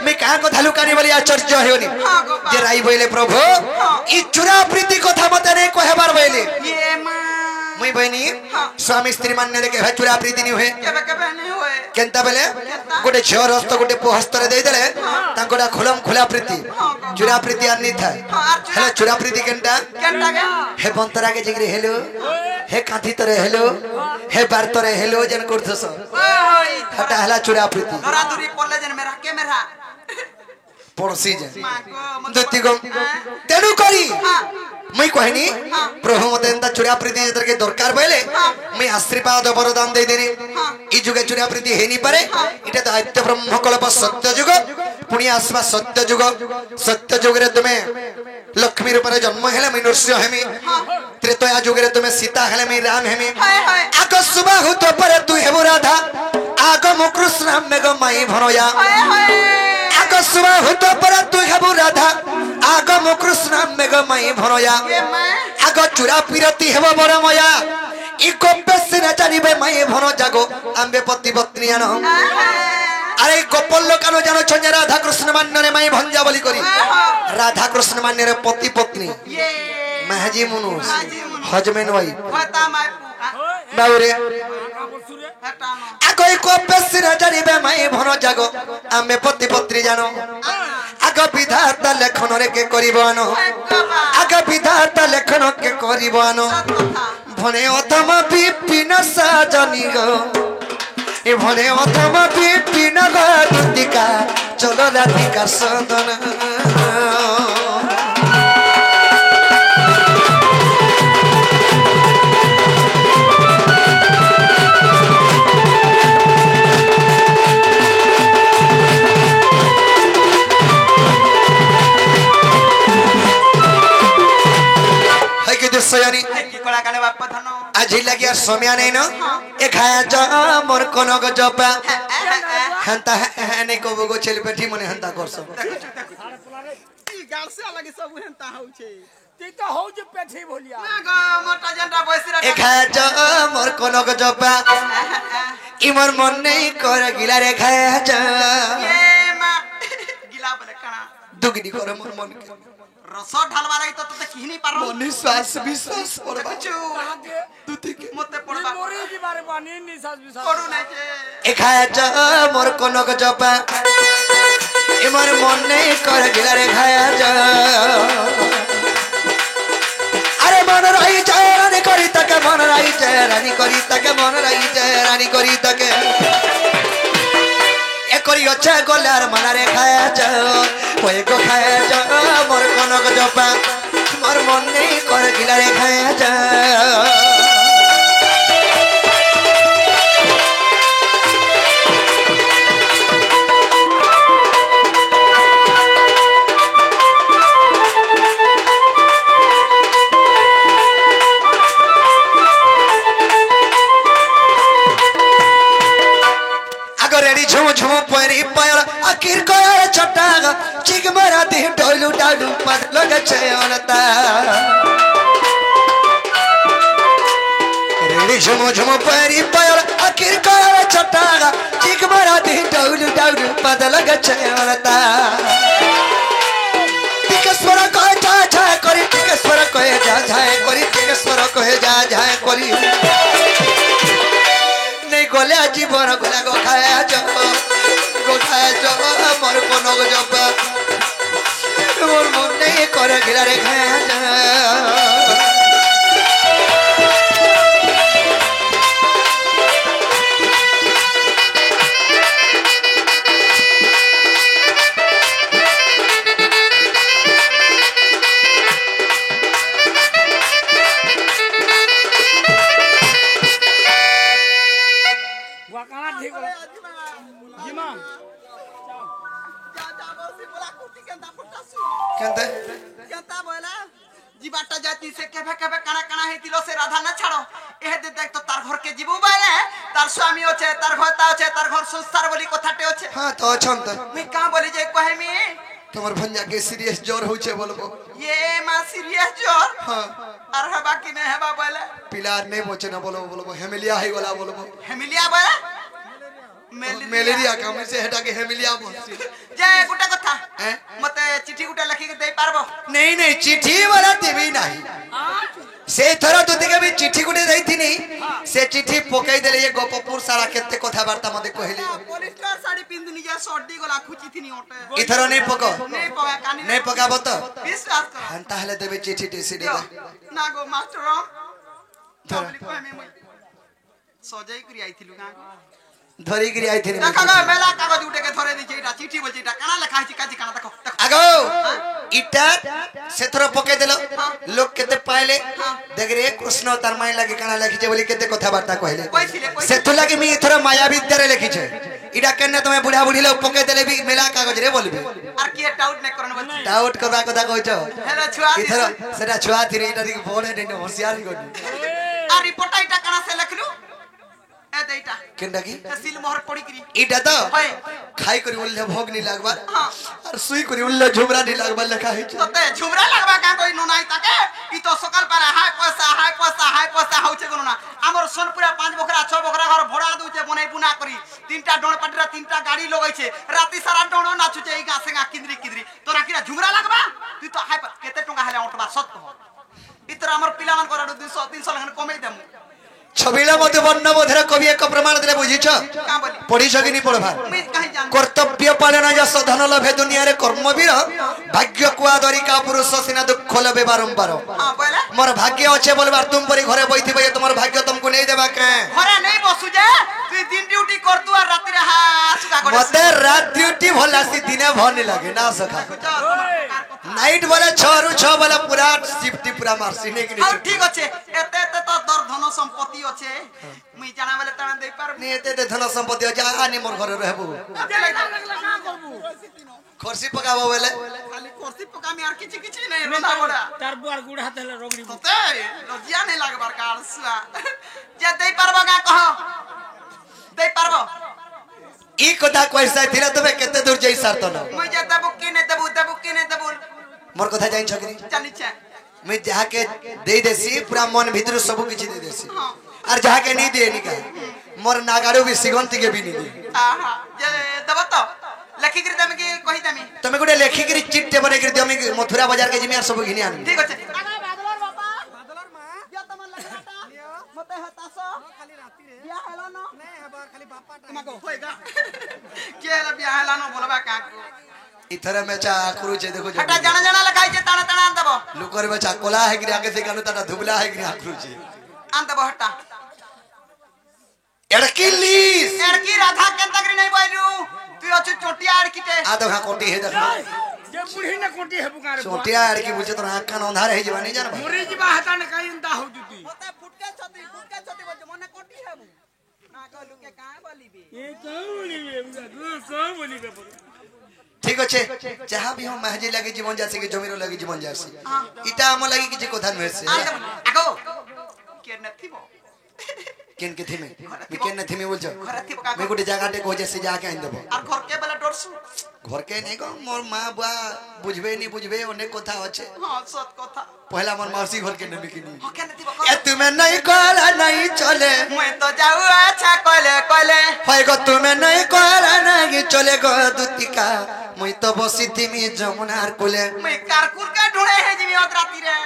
मैं का कथा लुकानी बोली आश्चर्य हेगोनी जे राई बोले प्रभु ई चुरा प्रीति कथा मते नहीं कहबार बोले ये मां मुई बहनी स्वामी स्त्री मानने रे के चुरा प्रीति नहीं हुए केबे नहीं होए केनता बेले गोटे झियर हस्त गोटे पो हस्तरे दे देले तांकोडा खुलम खुला प्रीति चुरा प्रीति आनी था हेलो चुरा प्रीति केनटा केनटा के हे बंतरा के जिगरे हेलो हे काठी तरे हेलो हे बार तरे हेलो जन करथस ओय हटा हला चुरा प्रीति धरा दूरी पड़ले जन मेरा के मेरा पड़ोसी जे मां को दत्ती गम तेनु करी मैं कहनी प्रभु मते एंता चुरा प्रीति जतर के दरकार बोले मैं आशीर्वाद वरदान दे देनी ई जुगे चुरा प्रीति हेनी पारे इटा तो आद्य ब्रह्म कल्प सत्य जुग पुणी आसवा सत्य जुग रे तुमे लक्ष्मी रूप रे जन्म हेले मैं नरसिंह हेमी त्रेतया जुग रे तुमे सीता हेले मैं राम हेमी आग सुबह हुतो पर तू हेबो राधा आग मुकृष्ण मेघ माई भनया आग सुबह हुतो पर तू हेबो राधा आग मुकृष्ण मेघ माई भनया आग चुरा पिरती हेबो बड़ मया इ गोपे सिना जानिबे माई भन जागो आंबे पति पत्नी आनो अरे गोपाल कानो जानो छन्या राधा कृष्ण मान्य रे माई भंजा बोली करी राधा कृष्ण मान्य रे पति पत्नी ये महजी मुनुस हजमेन वाई पता माय बाउरे हटानो आगो को पेसिना जानिबे माई भन जागो आमे पति पत्नी जानो आगो विधाता लेखन रे के करिबानो आगो विधाता लेखन के करिबानो भने अथम विपिन साजनी गो ए भने अथम विपिन गतिका चलो राधिका सदन सयानी की कोला काने बाप धनो आज लगी सोमिया नहीं न ए खाया ज मोर कोनो गो जपा हंता ने को गो छेल पेठी मने हंता करसो ई गाल से अलग सब हंता होउ छे ती तो हो जे पेठी भोलिया ना गो मोटा जंडा बसिरा ए खाया ज मोर कोनो गो जपा ई मोर मन नहीं कर गिला रे खाया ज ये मां गिला बले कणा दुगनी कर मोर मन रस ढालवा लगी तो किहनी पारो निश्वास विश्वास परबा कुछु दुती के मते पड़बा मोरी की बारे बानी निसास विसास पड़ू नहीं के ए खाया ज मोर कोनो गो जपा ई मोर मन नहीं कर गिला रे खाया ज अरे मन रही जाए रानी करी तके मन रही जाए रानी करी तके मन रही जाए रानी करी तके ए करी अच्छा गोलार मन रे खाया ज ओए को खाया ज मोर कोनो को जपा मोर मन नहीं कर गिला रे खाया ज रेडी झुम झुम परी पायल आखिर कोया छटागा चिक मरा दे डोलू डाडू पद लगे छयनता रेडी झुम झुम परी पायल आखिर कोया छटागा चिक मरा दे डोलू डाडू पद लगे छयनता टिकेश्वर कहे जा जा करी टिकेश्वर कहे जा जा करी टिकेश्वर कहे जा जा करी नहीं गोले जीवन गोला गो खाया जो मोर कोनो गो जप मोर मन नहीं कर गिला रे खाया जो জিমা কেনতে जीवाटा जाती से केभे केभे काना काना हेतिलो से राधा न छाड़ो एहे दे देख तो तार घर के जीवू बाले तार स्वामी होचे तार घरता होचे तार घर संसार बोली कथाटे होचे हां तो अछन त मैं का बोली जे कहेमी তোমার ভঞ্জা কে সিরিয়াস জ্বর হচ্ছে বলবো ये मां सीरियस जोर হ্যাঁ আর হবা কি না হবা बोले পিলার নেই বচে না বলবো বলবো হেমিলিয়া হই গলা বলবো हेमिलिया बोले ম্যালেরিয়া কামে সে হেটাকে হেমিলিয়া বলছি जे गुटा कथा हैं? मते चिठी गुटा लिखि के देई पारबो नहीं नहीं चिट्ठी वाला देवी नहीं से थरा तो दिके भी चिट्ठी गुटे देइथिनी से चिट्ठी पकाई देले ये गोपपुर सारा केते कथा वार्ता मते कहले पॉलिस्टर साड़ी पिंदुनी जे सोडी गला खुची थिनी ओटे इथर नहीं पको नहीं पगा कानी नहीं पकाबो तो विश्वास करो हन ताहले देबे चिट्ठी टेसी देगा ना गो मास्टर धर। तबली कहेमी मैं सजाई करी आइथिलु गां धरी गिरी आइथिनी देखो गो मेला कागज उठे के धरे दी जेटा चिठी बोल जेटा काना लिखा है काजी काना देखो देखो आगो इटा से थरा पकाई देलो लोग केते पाइले देख रे कृष्ण तार माई लागे काना लिखि छे बोली केते कथा वार्ता कहले कइथिले से तो लागे मी थरा माया विद्यारे लिखि छे इडा केने तमे बुढ़ा बुढ़ी लोग पकाई देले भी मेला कागज रे बोलबे और के डाउट नै करन बच्ची डाउट करबा कथा कहछो हेलो छुआ इथर सेटा छुआ थिरी इटा दिक बोले नै होशियार गडी आ रिपोर्ट आइटा काना से लिखलु ए देइटा केनडा की सील मोहर पड़ी करी इटा तो होय खाई करी उल्ले भोग नहीं लागबा हां और सुई करी उल्ले झुमरा नहीं लागबा लिखा है तते झुमरा लगबा का कोई नुनाई ताके ई तो सकाल पर हाय पैसा होचे कोन ना हमर सोनपुरा 5 बकरा 6 बकरा घर भोड़ा दुचे बनै बुना करी तीनटा डोण पटरा तीनटा गाड़ी लगै छे राती सारा डोण नाचुचे ई गासेगा किंद्री किंद्री तोरा किरा झुमरा लगबा तू तो हाय पर केते टंका हेले ओटबा सत हो इतर हमर पिला मन कर 200 300 लगन कमै देमु छबिला मते वर्ण बोधर कवि एक प्रमाण देले बुझिछ का बोली पढ़ी सकिनी पढ़बा मैं कहि जान कर्तव्य पालन जा सधन लभे दुनिया रे कर्मवीर भाग्य कुआ दरिका पुरुष सिना दुख लबे बारंबार हां बोले मोर भाग्य अच्छे बोलबार तुम परी घरे बैठिबे तुमर भाग्य तुमको नहीं देबा के घरे नहीं बसु जे तू दिन ड्यूटी कर तू और रात रे सुका कर मते रात ड्यूटी भला सी दिने भन नहीं ना सखा नाइट बोले 6 रु 6 बोले पूरा शिफ्ट पूरा मारसी नहीं कि हां ठीक अच्छे एते एते तो दर धन संपत्ति अच्छे मुई जाना बेले तण दे पार नहीं एते धन संपत्ति जा आनी मोर घरे रहबो का करबू खरसी पकाबो बोले खाली कुर्सी पकामी और किछि किछि नहीं रोना बड़ा तार बुआर गुड़ हाथ ले रोगड़ी तते लजिया नहीं लागबार कार सुआ जे दे पारबो का कह दे पारबो ई कथा कैसा थिला तबे केते दूर जाई सारतो न मुई जे देबो कि नहीं देबो मोर कथा जाइन छकरी जानि छे मैं जहा के दे देसी पूरा मन भीतर सब किछि दे देसी और जहा के नहीं दे निका मोर नागाड़ो भी सिगंती के भी नहीं दे आहा जे देबो तो लखी कर दम की कहि दमी तमे गुडे लेखी करी चिट्टे बने कर दमी मथुरा बाजार के जिमी और सब घिनी आनी ठीक अछि बादलर बाबा बादलर मां जे तमन लगराटा मते हतासो खाली राती रे बियाह हेलो न नहीं हेबा खाली बापा तुमको होएगा के हेला बियाह हेला न बोलबा का इथरे में चा करू छे देखो हटा जाना जाना लगाई छे ताना ताना आन देबो लुकर में चा कोला है गिरा के से कानु ता धुबला है गिरा करू छे आन देबो हटा एड़किलीस एड़की राधा केंतगरी नहीं बोलू तू अछु चोटिया एड़कीते आ तो कोटी है देख जे बुढ़ी ने कोटी हेबु का रे छोटिया एड़की बुझे तो आंख कान अंधार है जवा नहीं जान भाई मुरी जीवा हता ने काई अंदा हो जुती होते फुटके छती बोल मने कोटी हेबू ना कहलू के का बोलीबे ए कौन बोलीबे तू कौन बोलीबे ठीक अच्छे जहाँ भी हम महजी लगे जीवन जासे कि जमीरो लगे जीवन जासे इटा हम लगी कि जे कथा न से आगो के नथिबो केन के थीमे मी केन न थीमे बोल जा घर थिबो का मैं गुटे जगह टे को जैसे जाके आइन देबो और घर के बेला डरसु घर के नहीं को मोर मां बुआ बुझबे नहीं बुझबे ओने कथा अच्छे हां सत कथा पहला मन मौसी घर के न बिकिनी हो के नथिबो ए तुम्हें नहीं कोला नहीं चले मैं तो जाऊ अच्छा कोले होय गो तुम्हें नहीं कोला नहीं चले गो दुतिका मुई तो बसी थीमी जमुनार कुले मैं कारकुर के ढूंढे है जीवी ओत राती रे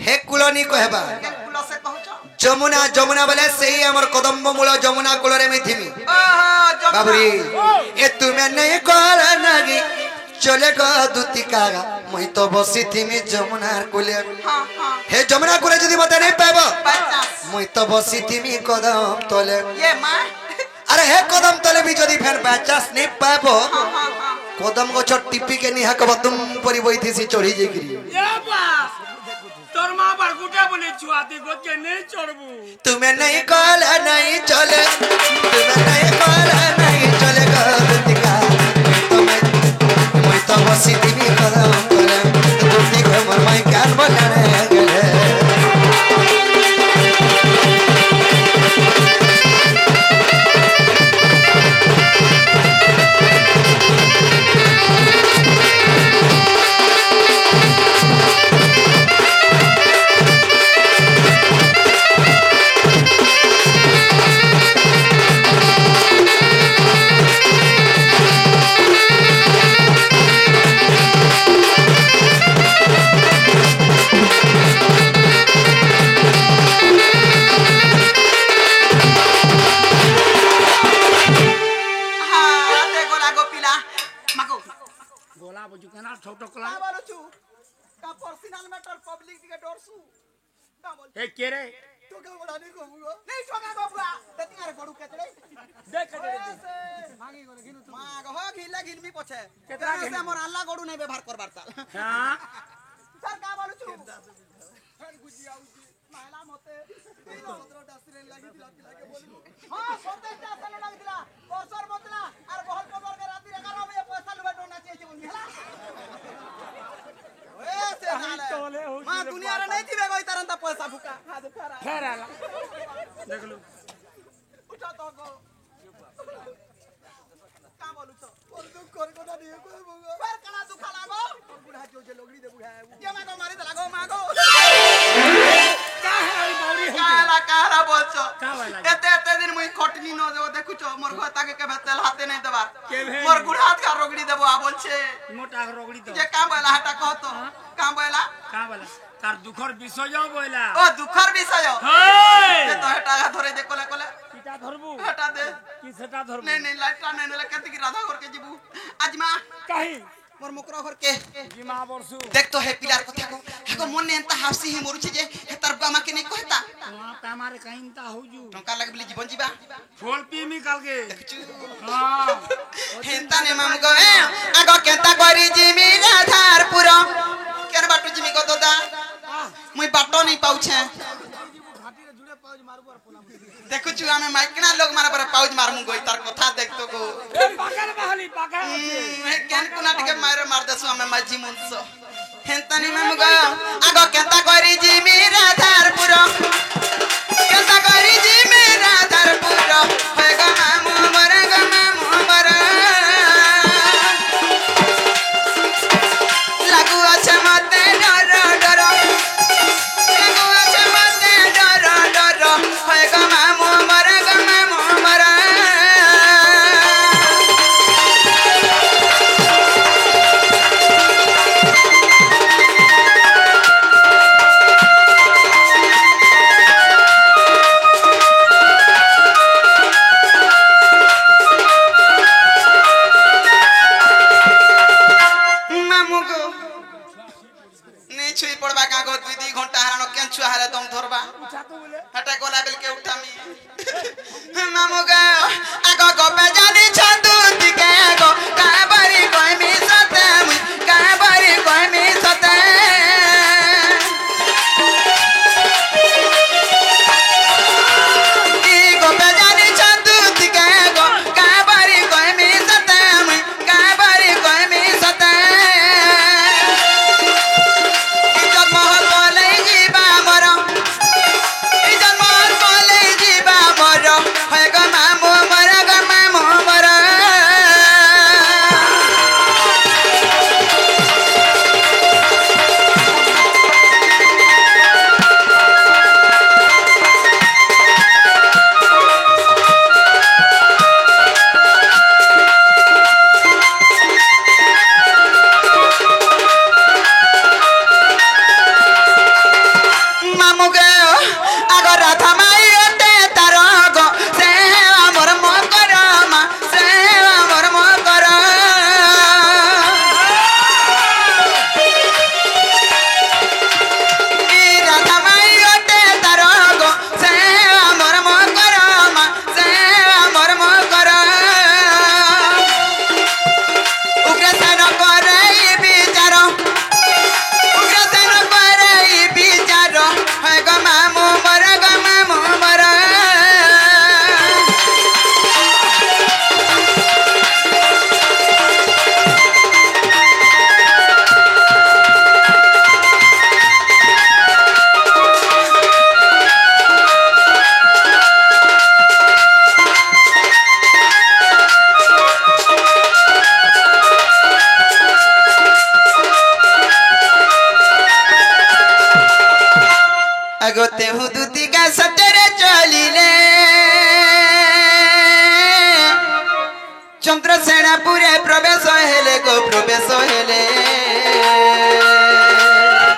हे कुलनी कहबा के कुलो से कहछो जमुना जमुना बोले सही हमर कदम्ब मूल जमुना कुलरे में थीमी ओहो जमुना बाबरी ए तुम्हें नहीं कोला नहीं चले गो दुतिका मुई तो बसी थीमी जमुनार कुले हां हां हे जमुना कुले जदी मते नहीं पाबो 50 मुई तो बसी थीमी कदम तले ये मां अरे हे कदम तले भी जदी फेर 50 नहीं पाबो हां हां हां कदम गछ टिपी के निहा कब तुम परी बइथि सी चढ़ी जेगिरी ए बा तोर मां बार गुटा बोले छुआती को के नहीं चढ़बू तुम्हें नहीं कॉल नहीं चले तुम्हें नहीं कॉल नहीं चले गलतिका मैं तो बसी दिवी कदम करे तुमने को मोर माई कान बनाने गले हाँ देखो लागो पिला माको गोला बुझु केना छोटो कला का बोलो छु का पर्सनल मैटर पब्लिक दिके डरसु का बोल ए के रे तो का बोला नहीं कहूंगा नहीं छोगा बाबूआ ततियारे पडू केतरे देख दे मांगी गले घिनु तू माग हो घिला घिलमी पछे केतरा से हमर अल्लाह गडू नहीं व्यवहार करबार ताल हां सर का बोलु छु सर गुजिया उजी महिला मते सत्र डासरे लागि दिला के बोलु हां सते डासरे लागि दिला कोसर मतला और बहुत पदर के राती 11 बजे पैसा लेबे डोना चाहिए बोल हेला ओए से नाले मां दुनिया रे नहीं थिबे कोई तरंता पैसा भूका हाथ फेरा फेराला देख लो उठा तो गो का बोलु छ बोल दुख कर कोना दिए कोई बोगा पर कना दुखा लागो बुढ़ा जो लोगड़ी दे बुढ़ा ये मा को मारी त लागो मा को का है बाउरी हो काला बोल छ का वाला एते दिन मुई खटनी न देबो देखु छ मोर घता के तेल हाथे नहीं देबा के भेल? मोर गुड़ात का रोगड़ी देबो आ बोल छे मोटा रोगड़ी तो जे काम बोला हटा कह तो काम बोला का वाला तार दुखर विषय जाओ बोला ओ दुखर विषय हे ते तो हटा का धरे दे कोले कोले किटा धरबू हटा दे की सेटा धरबू नहीं नहीं लाइटा नहीं ले कति की राधा करके जीबू आज मां काहे मोर मुकरा घर के जिमा बरसु देख तो है पिलार कथा को हेको मन ने एंता हासी ही मोरुछि जे हे तार बामा के नहीं कहता वहां पे हमारे कहीं ता होजू टंका लगे बोली जीवन जीवा फूल पी निकाल के हां हेंता ने माम गए आगो केंता करी जिमी राधारपुर केन बाटू जिमी को दोदा मुई बाटो नहीं पाउछे देखु छु हमें माइकना लोग मारे पर पाउज मारमु गई तार कथा देख तो गो ए पागल बहाली पागल केन कुना टिके मारे मार देसु हमें माझी मुंसो हेंता ने माम गए आगो केंता करी जिमी राधारपुर केंता करी जिमी राधारपुर होय ग मामू मरे ग मामू मरे लागू আছে মতে ডর ডর লাগু আছে মতে ডর ডর হয় গ মামু মরে গ মামু মরে আগতে হুদুতিকা সতেরে চলিলে চন্দ্রসেনাপুরে প্রবেশ হেলে গো প্রবেশ হেলে